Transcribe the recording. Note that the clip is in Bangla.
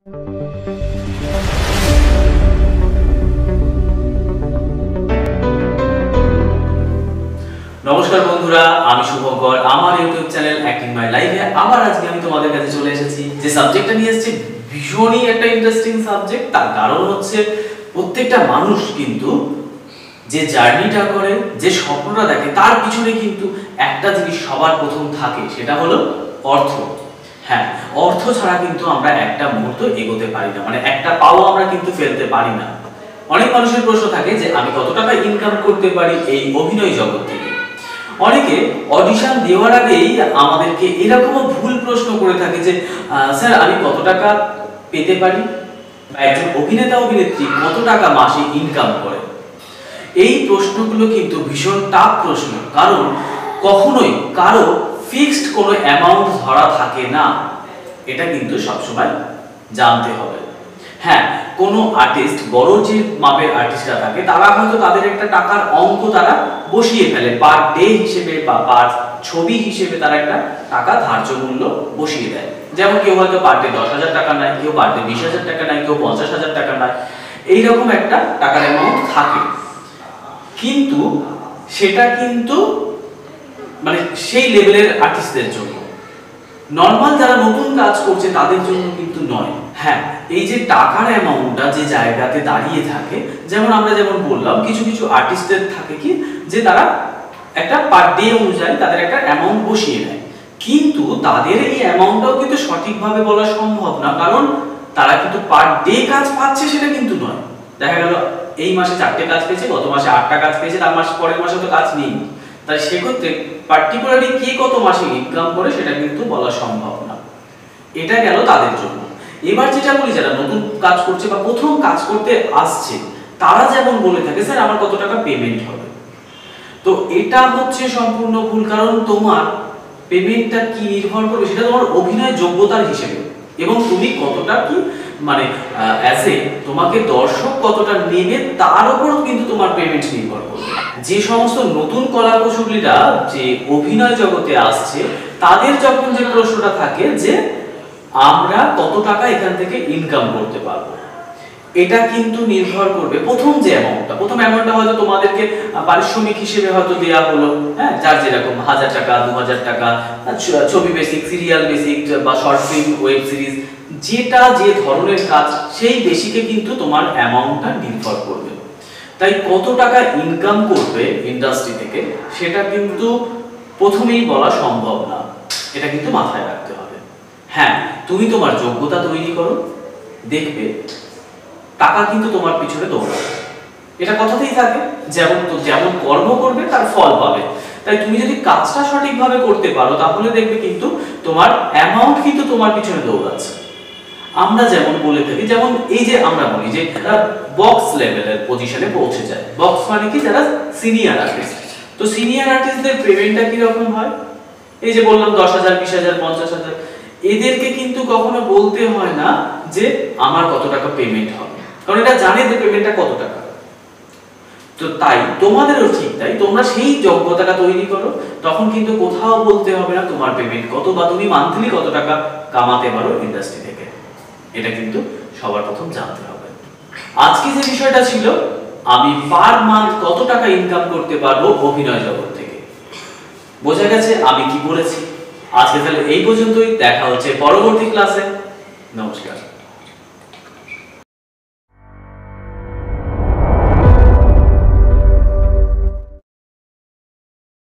নমস্কার বন্ধুরা, আমি শুভঙ্কর। আমার ইউটিউব চ্যানেল অ্যাক্টিং মাই লাইফে আবার আজকে আমি তোমাদের কাছে চলে এসেছি। যে সাবজেক্টটা নিয়ে এসেছি ভীষণই একটা ইন্টারেস্টিং সাবজেক্ট। তার কারণ হচ্ছে প্রত্যেকটা মানুষ কিন্তু যে জার্নিটা করে, যে স্বপ্নটা দেখে, তার পিছনে কিন্তু একটা জিনিস সবার প্রথম থাকে, সেটা হলো অর্থ। হ্যাঁ, অর্থ ছাড়া কিন্তু আমরা একটা মুহূর্ত এগোতে পারি না, মানে একটা পাও আমরা কিন্তু ফেলতে পারি না। অনেক মানুষের প্রশ্ন থাকে যে আমি কত টাকা ইনকাম করতে পারি এই অভিনয় জগৎ থেকে। অনেকে অডিশন দেওয়ার আগেই আমাদেরকে এরকমও ভুল প্রশ্ন করে থাকে যে স্যার আমি কত টাকা পেতে পারি, বা একজন অভিনেতা অভিনেত্রী কত টাকা মাসে ইনকাম করে। এই প্রশ্নগুলো কিন্তু ভীষণ টাফ প্রশ্ন, কারণ কখনোই কারো ফিক্সড কোনো অ্যামাউন্ট ধরা থাকে না। এটা কিন্তু সবসময় জানতে হবে। হ্যাঁ, কোনো আর্টিস্ট, বড় যে মাপের আর্টিস্টরা থাকে, তারা হয়তো তাদের একটা টাকার অঙ্ক তারা বসিয়ে ফেলে, পার ডে হিসেবে বা পার ছবি হিসেবে তারা একটা টাকা ধার্য মূল্য বসিয়ে দেয়। যেমন কেউ হয়তো পার ডে 10,000 টাকা নেয়, কেউ পার ডে 20,000 টাকা নেয়, কেউ 50,000 টাকা নেয়। এইরকম একটা টাকার অ্যামাউন্ট থাকে, কিন্তু সেটা কিন্তু মানে সেই লেভেলের আর্টিস্টদের জন্য। নর্মাল যারা নতুন কাজ করছে তাদের জন্য কিন্তু নয়। হ্যাঁ, এই যে টাকার অ্যামাউন্টটা যে জায়গাতে দাঁড়িয়ে থাকে, যেমন আমরা যেমন বললাম, কিছু কিছু আর্টিস্টদের থাকে কি যে তারা একটা পার ডে অনুযায়ী তাদের একটা অ্যামাউন্ট বসিয়ে নেয়, কিন্তু তাদের এই অ্যামাউন্টটাও কিন্তু সঠিকভাবে বলা সম্ভব না, কারণ তারা কিন্তু পার ডে কাজ পাচ্ছে সেটা কিন্তু নয়। দেখা গেল এই মাসে 4টে কাজ পেয়েছে, গত মাসে 8টা কাজ পেয়েছে, তার মাস পরের মাসে তো কাজ নেই। তাই সেক্ষেত্রে পার্টিকুলারলি কে কত মাসে ইনকাম করে সেটা কিন্তু বলা সম্ভব না। এটা গেল তাদের জন্য। এবার যেটা বলি, যারা নতুন কাজ করছে বা প্রথম কাজ করতে আসছে, তারা যেমন বলে থাকে স্যার আমার কত টাকা পেমেন্ট হবে, তো এটা হচ্ছে সম্পূর্ণ ভুল। কারণ তোমার পেমেন্টটা কি নির্ভর করবে, সেটা তোমার অভিনয় যোগ্যতার হিসেবে, এবং তুমি কতটা কি মানে অ্যাজ এ তোমাকে দর্শক কতটা নেবে তার উপরও কিন্তু তোমার পেমেন্ট নির্ভর করবে। যে সমস্ত নতুন কলাকুশলীরা যে অভিনয় জগতে আসছে, তাদের যখন যে প্রশ্নটা থাকে যে আমরা কত টাকা এখান থেকে ইনকাম করতে পারবো, এটা কিন্তু নির্ভর করবে প্রথম অ্যামাউন্টটা হয়তো তোমাদেরকে পারিশ্রমিক হিসেবে হয়তো দেয়া হলো। হ্যাঁ, যার যেরকম 1000 টাকা, 2000 টাকা, ছবি বেসিক, সিরিয়াল বেসিক বা শর্ট ফিল্ম, ওয়েব সিরিজ, যেটা যে ধরনের কাজ, সেই বেসিকে কিন্তু তোমার অ্যামাউন্টটা নির্ভর করবে। তাই কত টাকা ইনকাম করবে ইন্ডাস্ট্রি থেকে সেটা কিন্তু প্রথমেই বলা সম্ভব না, এটা কিন্তু মাথায় রাখতে হবে। হ্যাঁ, তুমি তোমার যোগ্যতা তৈরি করো, দেখবে টাকা কিন্তু তোমার পিছনে দৌড়াবে। এটা কথাতেই থাকে, যেমন কর্ম করবে তার ফল পাবে। তাই তুমি যদি কাজটা সঠিকভাবে করতে পারো, তাহলে দেখবে কিন্তু তোমার অ্যামাউন্ট কিন্তু তোমার পিছনে দৌড়াচ্ছে। আমরা যেমন বলে থাকি, যেমন এই যে আমরা বলি যে বক্স লেভেলের পজিশনে পৌঁছে যায়। বক্স মানে কি, যারা সিনিয়র আর্টিস্ট। তো সিনিয়র আর্টিস্টদের পেমেন্টটা কি রকম হয়? এই যে বললাম 10,000, 20,000, 50,000। এদেরকে কিন্তু কখনো বলতে হয় না যে আমার কত টাকা পেমেন্ট হবে, কারণ এটা জানে যে পেমেন্টটা কত টাকা। তো তাই তোমাদেরও ঠিক তাই, তোমরা সেই যোগ্যতাটা তৈরি করো, তখন কিন্তু কোথাও বলতে হবে না তোমার পেমেন্ট কত, বা তুমি মান্থলি কত টাকা কামাতে পারো ইন্ডাস্ট্রি থেকে। এটা কিন্তু সবার প্রথম জানতে হবে। আজকে যে বিষয়টা ছিল, আমি পার মান্থ কত টাকা ইনকাম করতে পারবো অভিনয় জগৎ থেকে, বোঝা গেছে আমি কি বলেছি। আজকে তাহলে এই পর্যন্তই, দেখা হচ্ছে পরবর্তী ক্লাসে। নমস্কার।